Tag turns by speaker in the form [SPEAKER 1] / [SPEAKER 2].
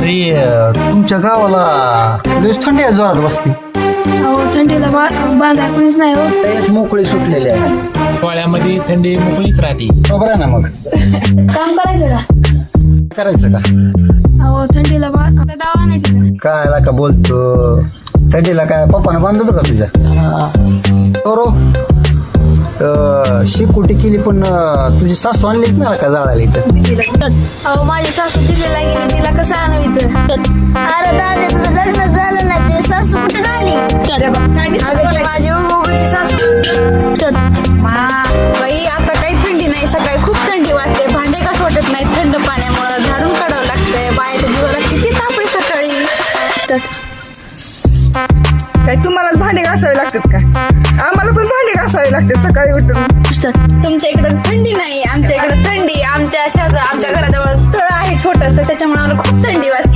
[SPEAKER 1] अरे तुमच्या गावाला लयच थंडी आहे जोरात बसती.
[SPEAKER 2] अहो थंडीला बांधा कोणीच नाही हो.
[SPEAKER 3] लयच मोकळी सुटलेली आहे.
[SPEAKER 4] हिवाळ्यामध्ये थंडी मोकळीच राहते.
[SPEAKER 1] बरोबर आहे ना मग
[SPEAKER 2] काम करायचं का?
[SPEAKER 1] करायचं का?
[SPEAKER 2] अहो थंडीला दवा आणायचं का?
[SPEAKER 1] काय का बोलतो थंडीला काय पप्पानं बांधलं का तुझ्या? बरो शिकुटी केली पण तुझी सासू आणलीच ना का जाळायला इथं?
[SPEAKER 2] अहो माझी सासू दिलेला गेली तिला कसं आणू इथं?
[SPEAKER 5] अरे दादा तुझं लग्न झालं नाही तुझी सासू कुठे राहिली?
[SPEAKER 2] अगं ती माझी उगूची सासू.
[SPEAKER 6] बाई आता काही थंडी नाही, सकाळी खूप थंडी वाजते, भांडे का सोडत नाही थंड पाण्यामुळे, झाडून काढावं लागतंय, बाहेरच्या जीवाला किती ताप आहे सकाळी.
[SPEAKER 7] काय तुम्हालाच भांडे घासावे लागतात का? आम्हाला पण भांडे घासावे लागतात सकाळी उठून.
[SPEAKER 6] तुमच्या इकडे थंडी नाही, आमच्या इकडे थंडी. आमच्या घराजवळ तळ आहे छोटस, त्याच्यामुळे आम्हाला खूप थंडी वाजते.